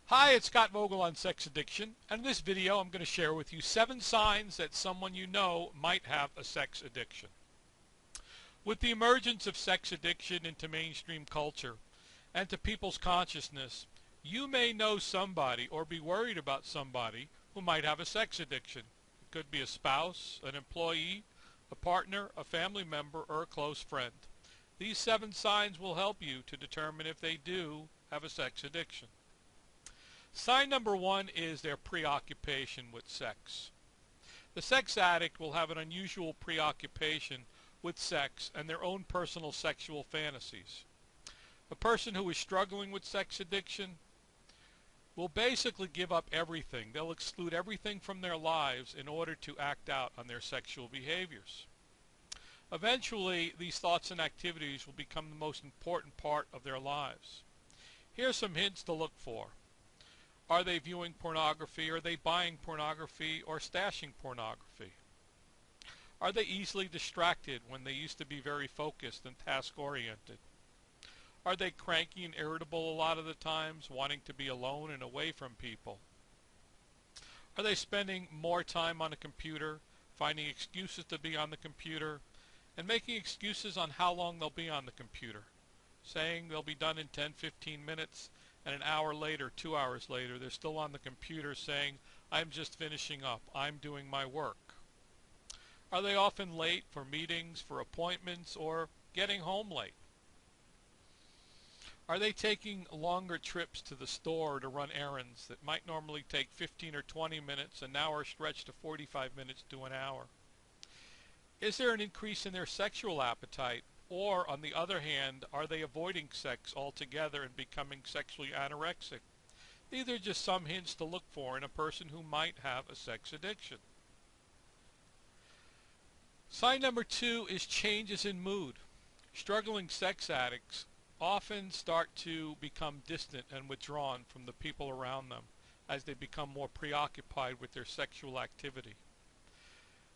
Hi, it's Scott Vogel on sex addiction, and in this video I'm going to share with you 7 signs that someone you know might have a sex addiction. With the emergence of sex addiction into mainstream culture and to people's consciousness, you may know somebody or be worried about somebody who might have a sex addiction. It could be a spouse, an employee, a partner, a family member, or a close friend. These 7 signs will help you to determine if they do have a sex addiction. Sign number 1 is their preoccupation with sex. The sex addict will have an unusual preoccupation with sex and their own personal sexual fantasies. A person who is struggling with sex addiction will basically give up everything. They'll exclude everything from their lives in order to act out on their sexual behaviors. Eventually, these thoughts and activities will become the most important part of their lives. Here are some hints to look for. Are they viewing pornography? Are they buying pornography or stashing pornography? Are they easily distracted when they used to be very focused and task-oriented? Are they cranky and irritable a lot of the times, wanting to be alone and away from people? Are they spending more time on a computer, finding excuses to be on the computer, and making excuses on how long they'll be on the computer, saying they'll be done in 10-15 minutes, and an hour later, 2 hours later, they're still on the computer saying, I'm just finishing up, I'm doing my work. Are they often late for meetings, for appointments, or getting home late? Are they taking longer trips to the store to run errands that might normally take 15 or 20 minutes and now are stretched to 45 minutes to an hour? Is there an increase in their sexual appetite? Or, on the other hand, are they avoiding sex altogether and becoming sexually anorexic? These are just some hints to look for in a person who might have a sex addiction. Sign number 2 is changes in mood. Struggling sex addicts often start to become distant and withdrawn from the people around them as they become more preoccupied with their sexual activity.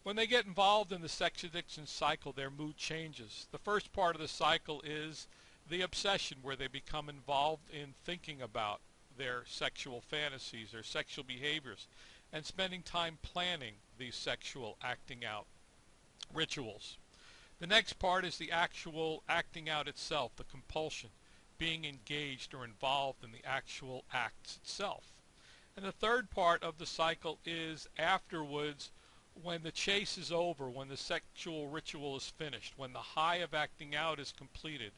When they get involved in the sex addiction cycle, their mood changes. The first part of the cycle is the obsession, where they become involved in thinking about their sexual fantasies, their sexual behaviors, and spending time planning these sexual acting out rituals. The next part is the actual acting out itself, the compulsion, being engaged or involved in the actual acts itself. And the third part of the cycle is afterwards, when the chase is over, when the sexual ritual is finished, when the high of acting out is completed,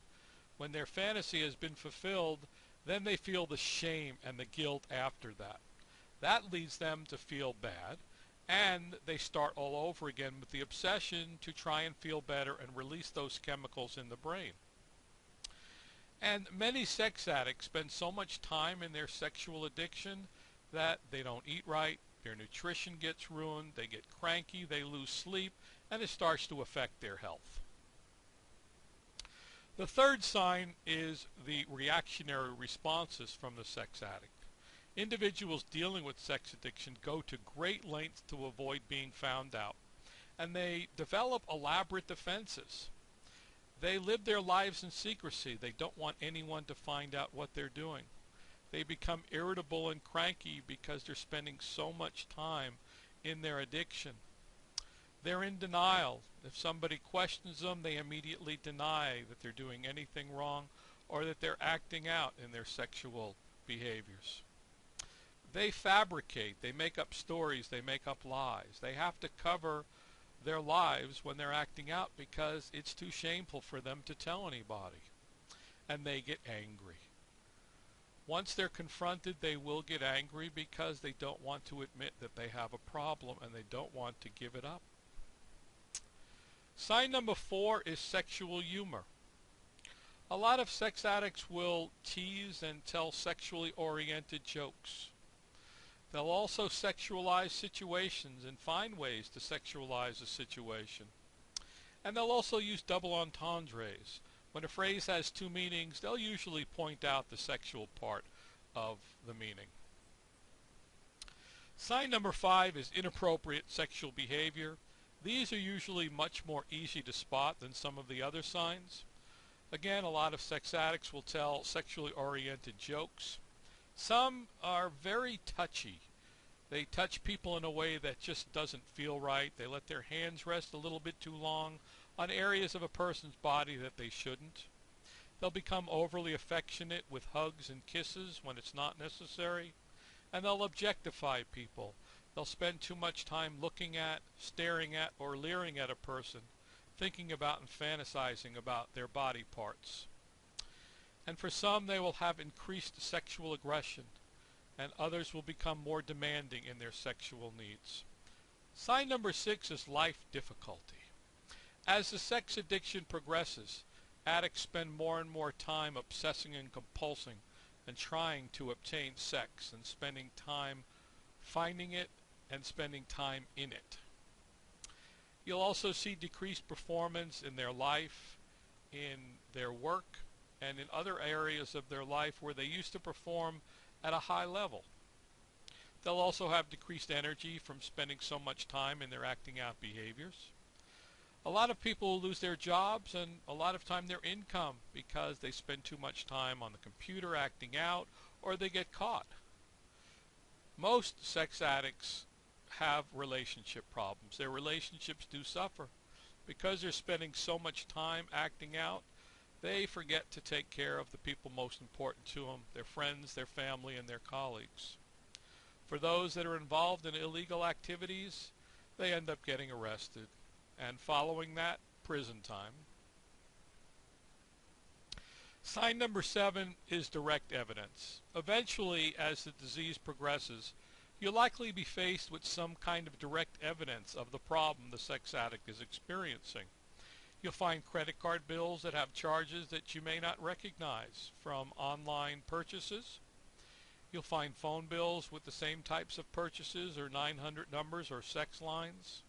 when their fantasy has been fulfilled, then they feel the shame and the guilt after that. That leads them to feel bad, and they start all over again with the obsession to try and feel better and release those chemicals in the brain. And many sex addicts spend so much time in their sexual addiction that they don't eat right, their nutrition gets ruined, they get cranky, they lose sleep, and it starts to affect their health. The third sign is the reactionary responses from the sex addict. Individuals dealing with sex addiction go to great lengths to avoid being found out, and they develop elaborate defenses. They live their lives in secrecy. They don't want anyone to find out what they're doing. They become irritable and cranky because they're spending so much time in their addiction. They're in denial. If somebody questions them, they immediately deny that they're doing anything wrong or that they're acting out in their sexual behaviors. They fabricate. They make up stories. They make up lies. They have to cover their lives when they're acting out because it's too shameful for them to tell anybody. And they get angry. Once they're confronted, they will get angry because they don't want to admit that they have a problem and they don't want to give it up. Sign number 4 is sexual humor. A lot of sex addicts will tease and tell sexually oriented jokes. They'll also sexualize situations and find ways to sexualize a situation. And they'll also use double entendres. When a phrase has 2 meanings, they'll usually point out the sexual part of the meaning. Sign number 5 is inappropriate sexual behavior. These are usually much more easy to spot than some of the other signs. Again, a lot of sex addicts will tell sexually oriented jokes. Some are very touchy. They touch people in a way that just doesn't feel right. They let their hands rest a little bit too long on areas of a person's body that they shouldn't. They'll become overly affectionate with hugs and kisses when it's not necessary. And they'll objectify people. They'll spend too much time looking at, staring at, or leering at a person, thinking about and fantasizing about their body parts. And for some, they will have increased sexual aggression, and others will become more demanding in their sexual needs. Sign number 6 is life difficulty. As the sex addiction progresses, addicts spend more and more time obsessing and compulsing and trying to obtain sex and spending time finding it and spending time in it. You'll also see decreased performance in their life, in their work, and in other areas of their life where they used to perform at a high level. They'll also have decreased energy from spending so much time in their acting out behaviors. A lot of people lose their jobs and a lot of time their income because they spend too much time on the computer acting out, or they get caught. Most sex addicts have relationship problems. Their relationships do suffer. Because they're spending so much time acting out, they forget to take care of the people most important to them, their friends, their family, and their colleagues. For those that are involved in illegal activities, they end up getting arrested, and following that, prison time. Sign number 7 is direct evidence. Eventually, as the disease progresses, you'll likely be faced with some kind of direct evidence of the problem the sex addict is experiencing. You'll find credit card bills that have charges that you may not recognize from online purchases. You'll find phone bills with the same types of purchases or 900 numbers or sex lines.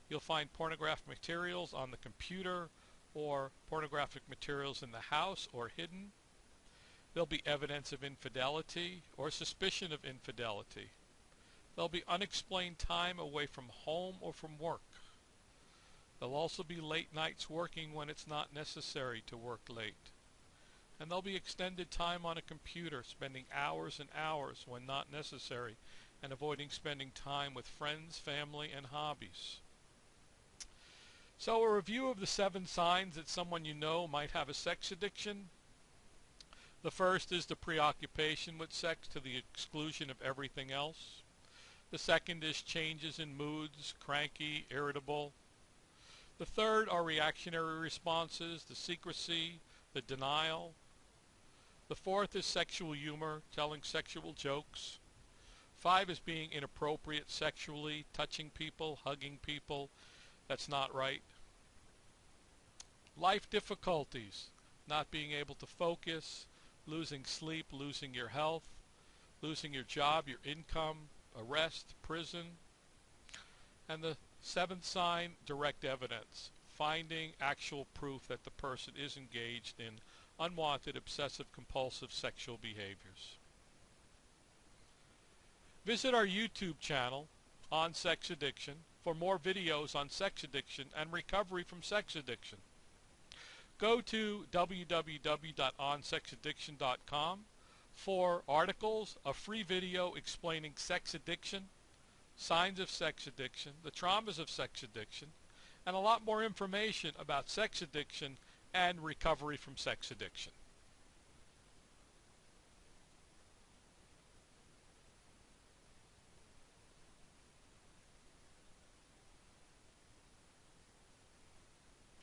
You'll find pornographic materials on the computer or pornographic materials in the house or hidden. There'll be evidence of infidelity or suspicion of infidelity. There'll be unexplained time away from home or from work. There'll also be late nights working when it's not necessary to work late. And there'll be extended time on a computer, spending hours and hours when not necessary, and avoiding spending time with friends, family, and hobbies. So a review of the 7 signs that someone you know might have a sex addiction. The first is the preoccupation with sex to the exclusion of everything else. The second is changes in moods, cranky, irritable. The third are reactionary responses, the secrecy, the denial. The fourth is sexual humor, telling sexual jokes. 5 is being inappropriate sexually, touching people, hugging people. That's not right. Life difficulties, not being able to focus, losing sleep, losing your health, losing your job, your income, arrest, prison. And the 7th sign, direct evidence, finding actual proof that the person is engaged in unwanted obsessive compulsive sexual behaviors. Visit our YouTube channel on sex addiction for more videos on sex addiction and recovery from sex addiction. Go to www.onsexaddiction.com for articles, a free video explaining sex addiction, signs of sex addiction, the traumas of sex addiction, and a lot more information about sex addiction and recovery from sex addiction.